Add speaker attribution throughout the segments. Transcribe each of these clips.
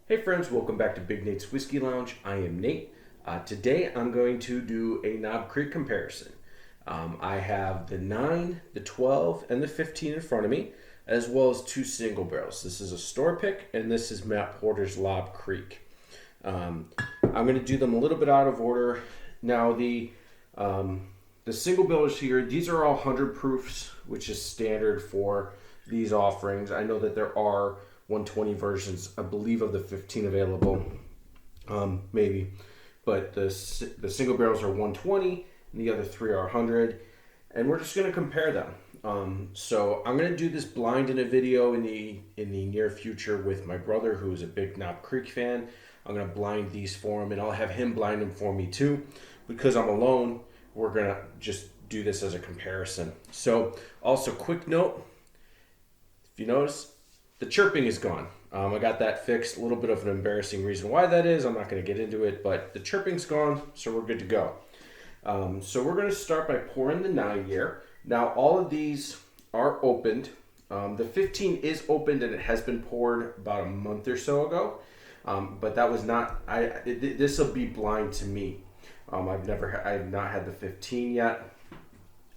Speaker 1: Hey friends, welcome back to Big Nate's Whiskey Lounge. I am Nate. Today I'm going to do a Knob Creek comparison. I have the 9, the 12, and the 15 in front of me, as well as two single barrels. This is a store pick, and this is Matt Porter's Knob Creek. I'm going to do them a little bit out of order. Now the single barrels here, these are all 100 proofs, which is standard for these offerings. I know that there are 120 versions, I believe, of the 15 available, maybe. But the single barrels are 120, and the other three are 100. And we're just going to compare them. So I'm going to do this blind in a video in the near future with my brother, who is a big Knob Creek fan. I'm going to blind these for him, and I'll have him blind them for me too. Because I'm alone, we're going to just do this as a comparison. So also, quick note, if you notice, the chirping is gone. I got that fixed. A little bit of an embarrassing reason why that is. I'm not going to get into it, but the chirping's gone, so we're good to go. So we're going to start by pouring the 9 year. Now, all of these are opened. The 15 is opened, and it has been poured about a month or so ago. But that was not. This will be blind to me. I have not had the 15 yet,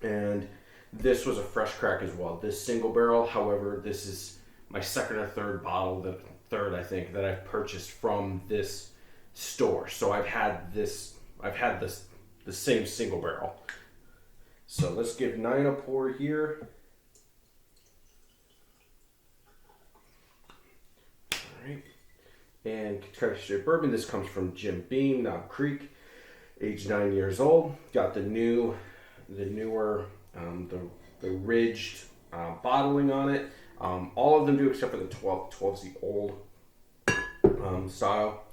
Speaker 1: and this was a fresh crack as well. This single barrel, however, this is my second or third bottle, the third I think, that I've purchased from this store. So I've had the same single barrel. So let's give 9 a pour here. All right. And Kentucky Straight Bourbon, this comes from Jim Beam, Knob Creek, age 9 years old. Got the newer, the ridged bottling on it. All of them do except for the 12. 12 is the old style.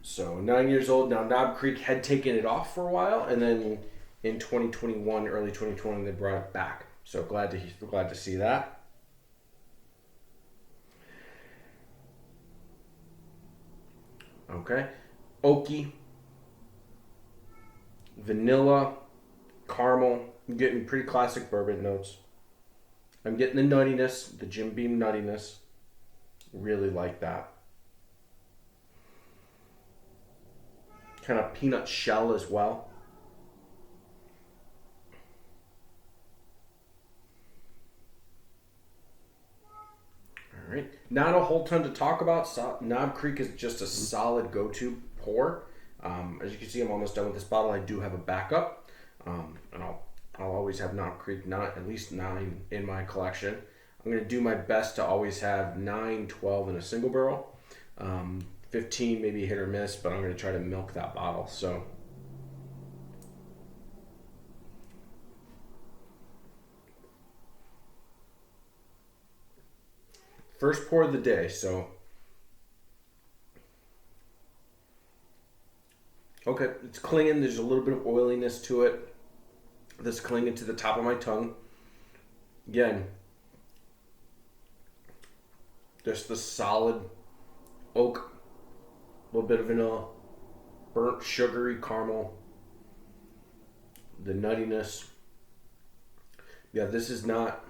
Speaker 1: So 9 years old. Now Knob Creek had taken it off for a while, and then in 2021, early 2020, they brought it back. So glad to see that. Okay, oaky, vanilla, caramel. I'm getting pretty classic bourbon notes. I'm getting the nuttiness, the Jim Beam nuttiness. Really like that. Kind of peanut shell as well. All right. Not a whole ton to talk about. Knob Creek is just a solid go-to pour. As you can see, I'm almost done with this bottle. I do have a backup, and I'll always have Knob Creek, at least 9 in my collection. I'm going to do my best to always have 9, 12 in a single barrel. 15 maybe hit or miss, but I'm going to try to milk that bottle. So first pour of the day. So okay, it's clinging. There's a little bit of oiliness to it. This clinging to the top of my tongue. Again, just the solid oak, a little bit of vanilla, burnt sugary caramel, the nuttiness. Yeah, this is not.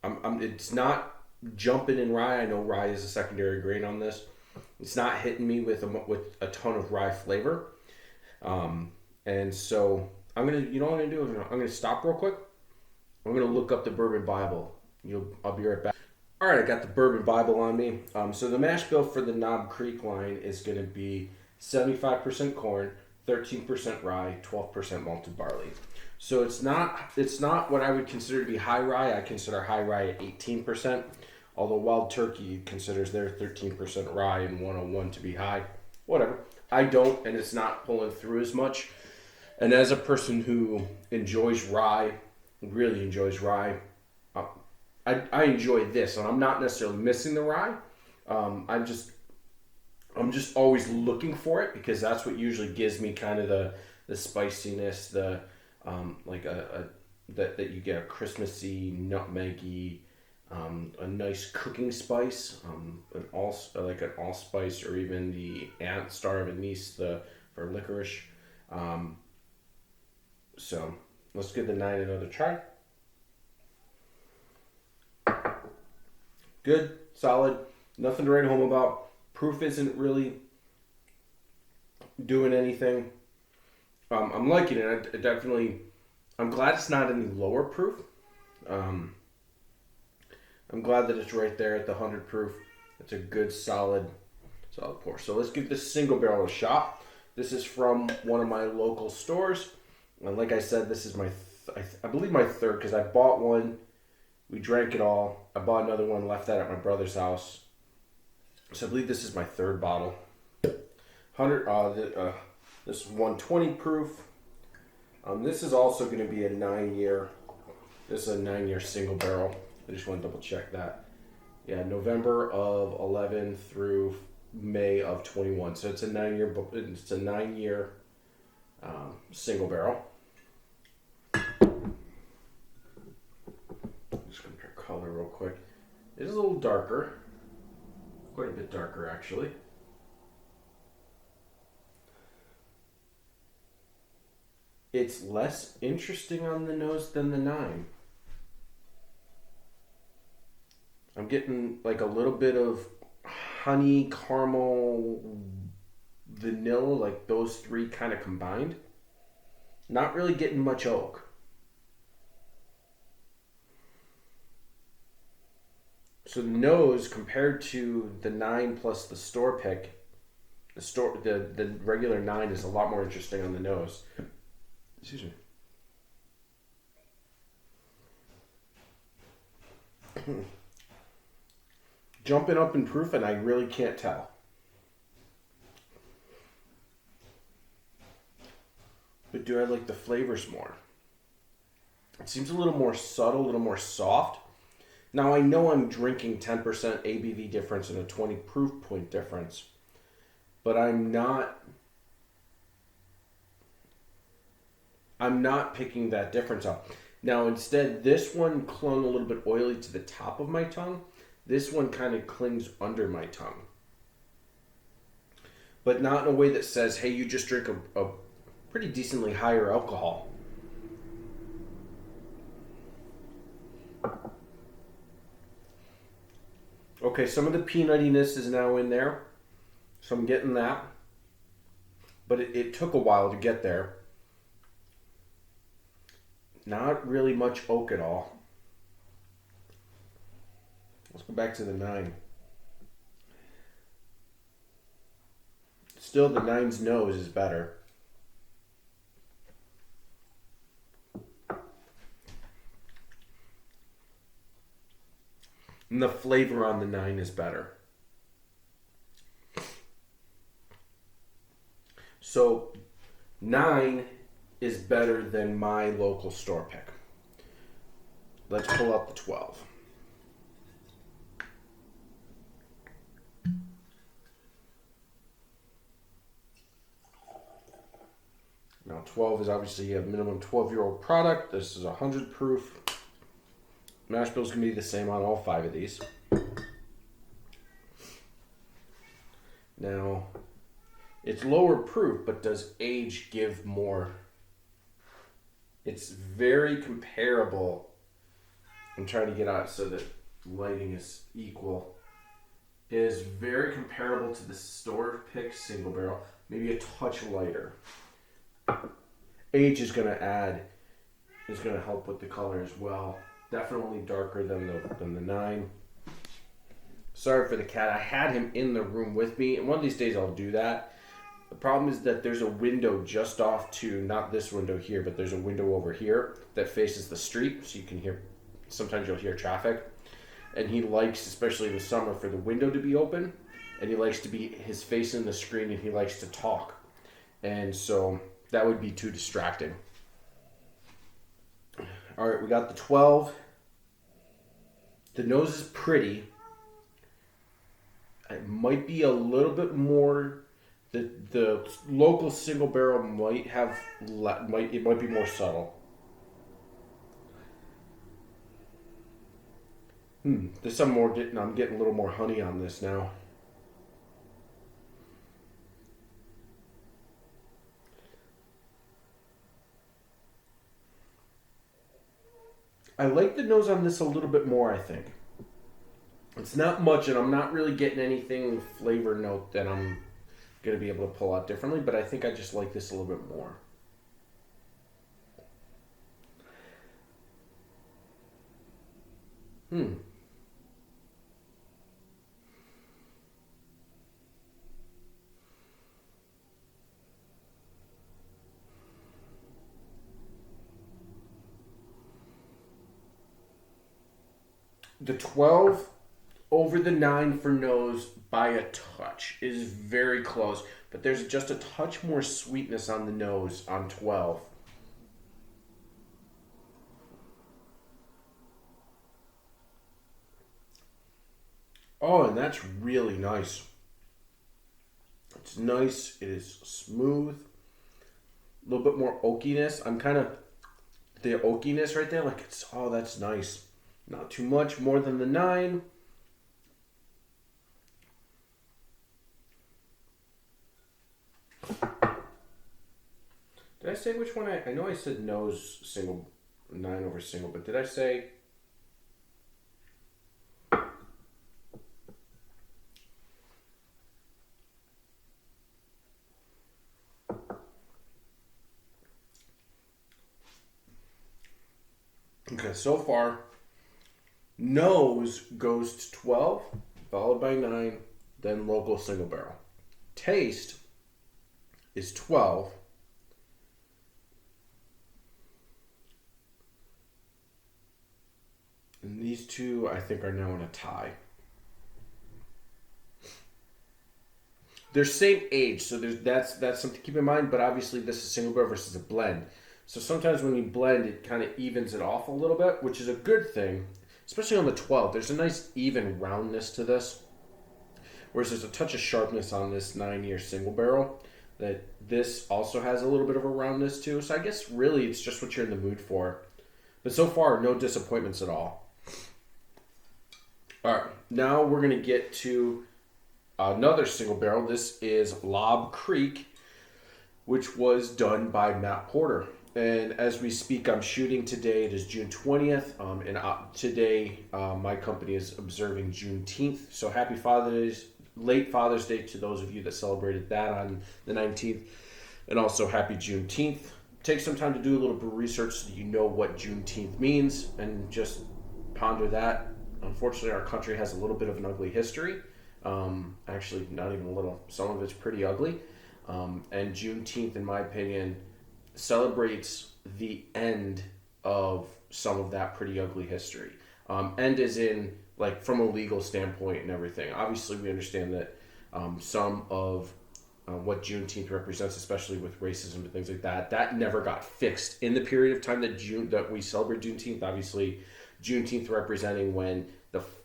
Speaker 1: It's not jumping in rye. I know rye is a secondary grain on this. It's not hitting me with a ton of rye flavor, and so I'm gonna. You know what I'm gonna do? I'm gonna stop real quick. I'm gonna look up the Bourbon Bible. I'll be right back. All right, I got the Bourbon Bible on me. So the mash bill for the Knob Creek line is going to be 75% corn, 13% rye, 12% malted barley. So it's not what I would consider to be high rye. I consider high rye at 18%, although Wild Turkey considers their 13% rye and 101 to be high. Whatever. I don't, and it's not pulling through as much. And as a person who enjoys rye, really enjoys rye, I enjoy this, and I'm not necessarily missing the rye. I'm just always looking for it, because that's what usually gives me kind of the spiciness, that you get a Christmassy, nutmeggy, a nice cooking spice, an allspice, or even the star of anise for licorice. So let's give the 9 another try. Good, solid, nothing to write home about. Proof isn't really doing anything. I'm liking it. I definitely. I'm glad it's not any lower proof. I'm glad that it's right there at the 100 proof. It's a good solid pour. So let's give this single barrel a shot. This is from one of my local stores, and like I said, this is my I believe my third, because I bought one, we drank it all. I bought another one, left that at my brother's house. So I believe this is my third bottle. 100. This is 120 proof. This is also going to be a 9-year. This is a 9-year single barrel. I just want to double check that. Yeah, November of 11 through May of 21. So it's a 9-year. It's a 9-year single barrel. Just compare color real quick. It is a little darker. Quite a bit darker, actually. It's less interesting on the nose than the 9. I'm getting like a little bit of honey, caramel, vanilla, like those three kind of combined. Not really getting much oak. So the nose, compared to the 9 plus the store pick, the regular 9 is a lot more interesting on the nose. Excuse me. Jumping up in proof, and I really can't tell. But do I like the flavors more? It seems a little more subtle, a little more soft. Now I know I'm drinking 10% ABV difference and a 20 proof point difference, but I'm not picking that difference up. Now instead, this one clung a little bit oily to the top of my tongue. This one kind of clings under my tongue. But not in a way that says, hey, you just drink a pretty decently higher alcohol. Okay, some of the peanutiness is now in there. So I'm getting that. But it took a while to get there. Not really much oak at all. Let's go back to the 9. Still, the 9's nose is better. And the flavor on the 9 is better. So, 9 is better than my local store pick. Let's pull out the 12. Now 12 is obviously a minimum 12-year-old product. This is 100 proof. Mash bill's going to be the same on all 5 of these. Now, it's lower proof, but does age give more? It's very comparable. I'm trying to get out so that lighting is equal. It is very comparable to the store pick single barrel, maybe a touch lighter. Age is going to help with the color as well. Definitely darker than the 9. Sorry for the cat. I had him in the room with me, and one of these days I'll do that. The problem is that there's a window just off to, not this window here, but there's a window over here that faces the street, so you can hear, sometimes you'll hear traffic. And he likes, especially in the summer, for the window to be open, and he likes to be his face in the screen, and he likes to talk. And so that would be too distracting. All right, we got the 12. The nose is pretty. It might be a little bit more. The local single barrel might be more subtle. There's some more. I'm getting a little more honey on this now. I like the nose on this a little bit more, I think. It's not much, and I'm not really getting anything flavor note that I'm going to be able to pull out differently, but I think I just like this a little bit more. The 12 over the 9 for nose by a touch is very close, but there's just a touch more sweetness on the nose on 12. Oh, and that's really nice. It's nice. It is smooth. A little bit more oakiness. I'm kind of the oakiness right there. Like it's that's nice. Not too much more than the 9. Did I say which one? I know I said nose single 9 over single, but did I say? Okay, so far, nose goes to 12, followed by 9, then local single barrel. Taste is 12. And these two, I think, are now in a tie. They're same age, so that's something to keep in mind. But obviously, this is single barrel versus a blend. So sometimes when you blend, it kind of evens it off a little bit, which is a good thing, especially on the 12. There's a nice even roundness to this, whereas there's a touch of sharpness on this 9-year single barrel that this also has a little bit of a roundness to. So I guess really it's just what you're in the mood for. But so far, no disappointments at all. All right, now we're going to get to another single barrel. This is Lob Creek, which was done by Matt Porter. And as we speak, I'm shooting today. It is June 20th. And today, my company is observing Juneteenth. So happy late Father's Day to those of you that celebrated that on the 19th. And also happy Juneteenth. Take some time to do a little bit of research so that you know what Juneteenth means and just ponder that. Unfortunately, our country has a little bit of an ugly history. Actually, not even a little. Some of it's pretty ugly. And Juneteenth, in my opinion, celebrates the end of some of that pretty ugly history. End as in, like, from a legal standpoint and everything. Obviously, we understand that some of what Juneteenth represents, especially with racism and things like that, that never got fixed in the period of time that we celebrate Juneteenth. Obviously, Juneteenth representing when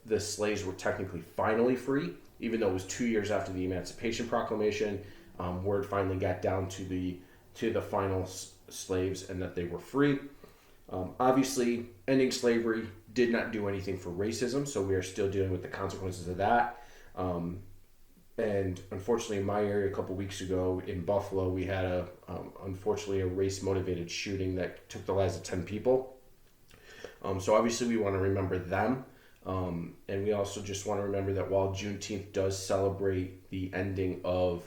Speaker 1: the slaves were technically finally free, even though it was 2 years after the Emancipation Proclamation. Word finally got down to the final slaves and that they were free. Obviously, ending slavery did not do anything for racism, so we are still dealing with the consequences of that. And unfortunately, in my area, a couple weeks ago in Buffalo, we had unfortunately a race-motivated shooting that took the lives of 10 people. So obviously, we want to remember them. And we also just want to remember that while Juneteenth does celebrate the ending of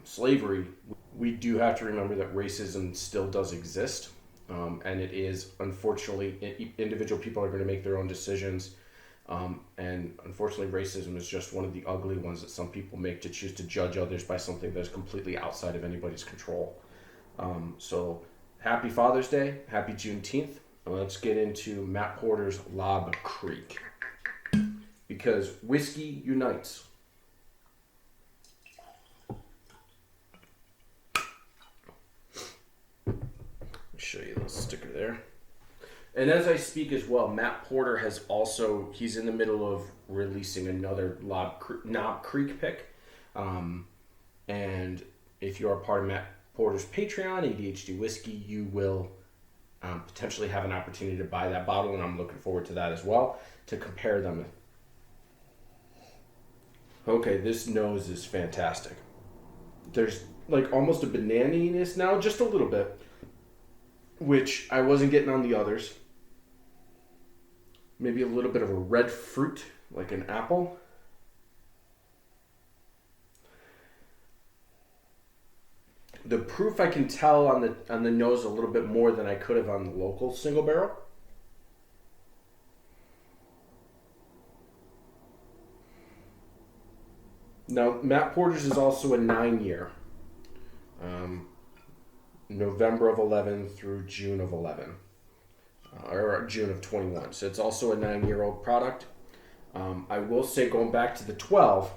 Speaker 1: slavery, we do have to remember that racism still does exist. And it is, unfortunately, individual people are going to make their own decisions. And unfortunately, racism is just one of the ugly ones that some people make to choose to judge others by something that is completely outside of anybody's control. So happy Father's Day, happy Juneteenth. Let's get into Matt Porter's Lob Creek, because whiskey unites. Let me show you the sticker there. And as I speak as well, Matt Porter he's in the middle of releasing another Knob Creek pick. And if you're a part of Matt Porter's Patreon, ADHD Whiskey, you will potentially have an opportunity to buy that bottle, and I'm looking forward to that as well, to compare them. Okay, this nose is fantastic. There's like almost a banana-iness now, just a little bit, which I wasn't getting on the others. Maybe a little bit of a red fruit like an apple. The proof I can tell on the nose a little bit more than I could have on the local single barrel. Now, Matt Porter's is also a 9-year. November of 11 through June of 11. Or June of 21. So it's also a 9-year-old product. I will say, going back to the 12,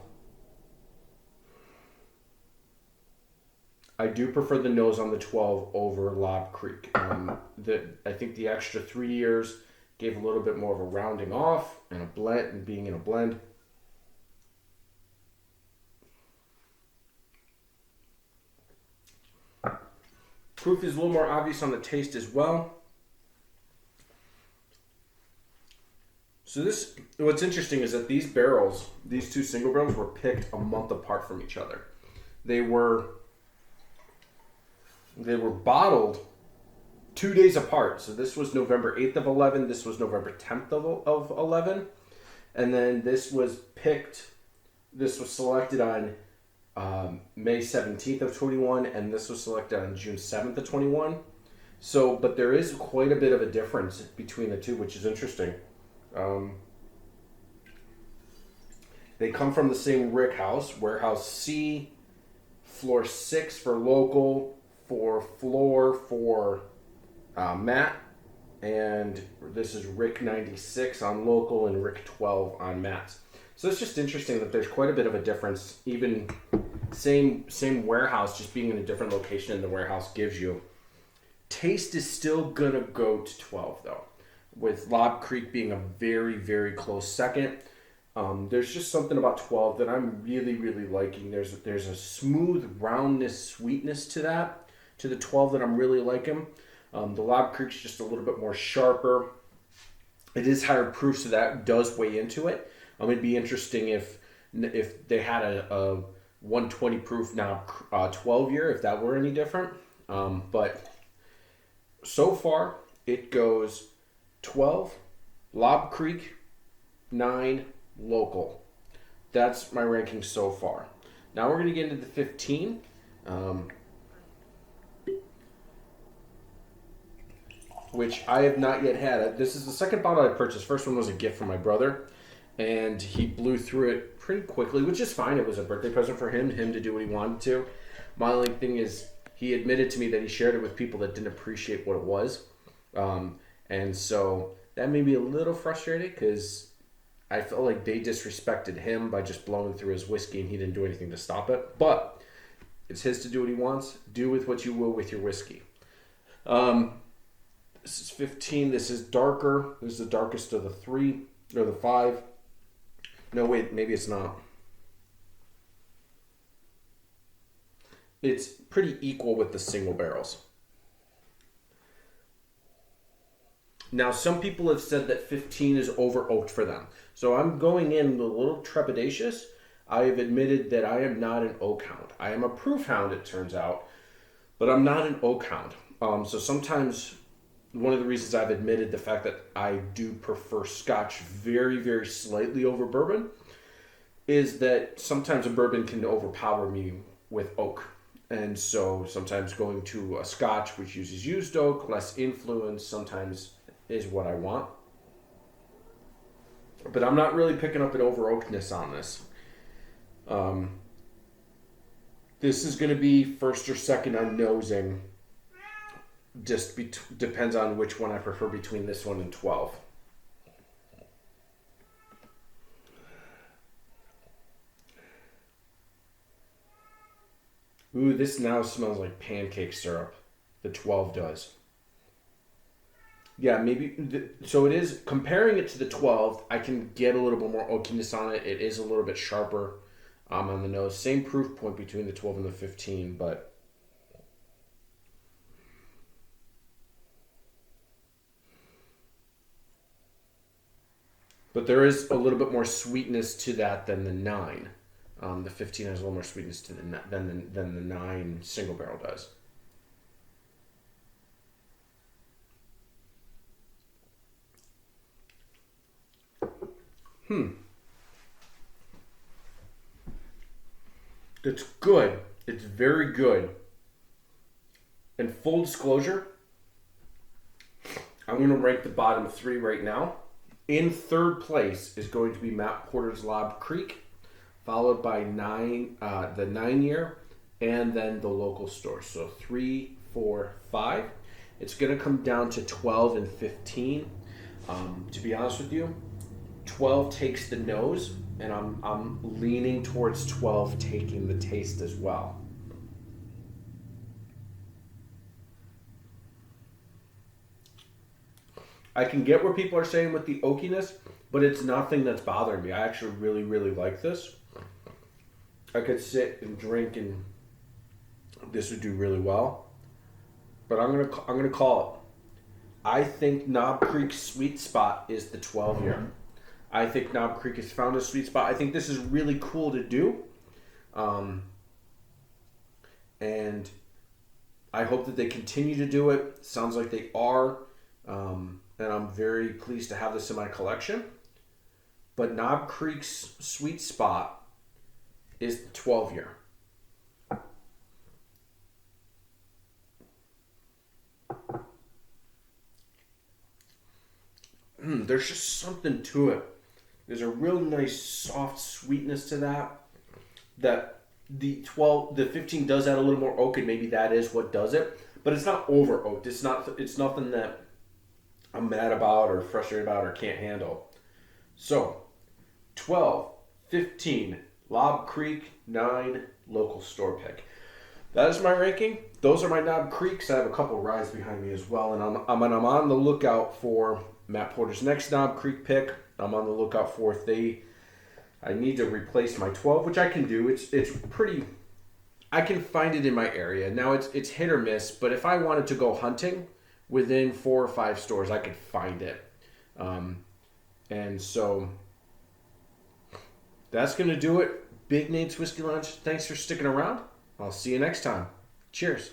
Speaker 1: I do prefer the nose on the 12 over Lob Creek. I think the extra 3 years gave a little bit more of a rounding off and a blend and being in a blend. Proof is a little more obvious on the taste as well. So what's interesting is that these two single barrels were picked a month apart from each other. They were bottled 2 days apart. So this was November 8th of 11. This was November 10th of 11. And then this was selected on May 17th of 21, and this was selected on June 7th of 21. So, but there is quite a bit of a difference between the two, which is interesting. They come from the same rick house, warehouse C, floor 6 for local, for floor for Matt, and this is Rick 96 on local and Rick 12 on Matt's. So it's just interesting that there's quite a bit of a difference. Even same warehouse, just being in a different location in the warehouse gives you. Taste is still gonna go to 12 though, with Lob Creek being a very, very close second. There's just something about 12 that I'm really, really liking. There's a smooth roundness, sweetness to the 12 that I'm really liking. The Lob Creek's just a little bit more sharper. It is higher proof, so that does weigh into it. It'd be interesting if they had a 120 proof now 12 year, if that were any different. But so far it goes 12 Lob Creek, 9 local. That's my ranking so far. Now we're going to get into the 15. Which I have not yet had. This is the second bottle I purchased. First one was a gift from my brother, and he blew through it pretty quickly, which is fine. It was a birthday present for him to do what he wanted to. My only thing is, he admitted to me that he shared it with people that didn't appreciate what it was. And so that made me a little frustrated because I felt like they disrespected him by just blowing through his whiskey and he didn't do anything to stop it. But it's his to do what he wants. Do with what you will with your whiskey. This is 15. This is darker. This is the darkest of the 3 or the 5. No, wait, maybe it's not. It's pretty equal with the single barrels. Now, some people have said that 15 is over oaked for them. So I'm going in a little trepidatious. I have admitted that I am not an oak hound. I am a proof hound, it turns out, but I'm not an oak hound. So sometimes one of the reasons I've admitted the fact that I do prefer Scotch very, very slightly over bourbon is that sometimes a bourbon can overpower me with oak. And so sometimes going to a Scotch which uses used oak, less influence, sometimes is what I want. But I'm not really picking up an over oakness on this. This is going to be first or second on nosing. Just depends on which one I prefer between this one and 12. Ooh, this now smells like pancake syrup. The 12 does. Yeah, maybe. So it is, comparing it to the 12, I can get a little bit more oakiness on it. It is a little bit sharper on the nose. Same proof point between the 12 and the 15, but there is a little bit more sweetness to that than the 9. The 15 has a little more sweetness to than the 9 single barrel does. It's good. It's very good. And full disclosure, I'm going to rank the bottom three right now. In third place is going to be Matt Porter's Lob Creek, followed by the 9 year, and then the local store. So 3, 4, 5. It's going to come down to 12 and 15. To be honest with you, 12 takes the nose, and I'm leaning towards 12 taking the taste as well. I can get what people are saying with the oakiness, but it's nothing that's bothering me. I actually really, really like this. I could sit and drink, and this would do really well. But I'm gonna call it. I think Knob Creek's sweet spot is the 12 year. I think Knob Creek has found a sweet spot. I think this is really cool to do, and I hope that they continue to do it. Sounds like they are. And I'm very pleased to have this in my collection. But Knob Creek's sweet spot is the 12 year. There's just something to it. There's a real nice soft sweetness to that. That the 15 does add a little more oak, and maybe that is what does it. But it's not over oaked. It's nothing that I'm mad about or frustrated about or can't handle. So, 12, 15, Lob Creek, 9, local store pick. That is my ranking. Those are my Knob Creeks. I have a couple rides behind me as well, and I'm on the lookout for Matt Porter's next Knob Creek pick. I'm on the lookout for I need to replace my 12, which I can do. It's pretty. I can find it in my area. Now it's hit or miss, but if I wanted to go hunting, within 4 or 5 stores, I could find it. And so that's going to do it. Big Nate's Whiskey Lounge. Thanks for sticking around. I'll see you next time. Cheers.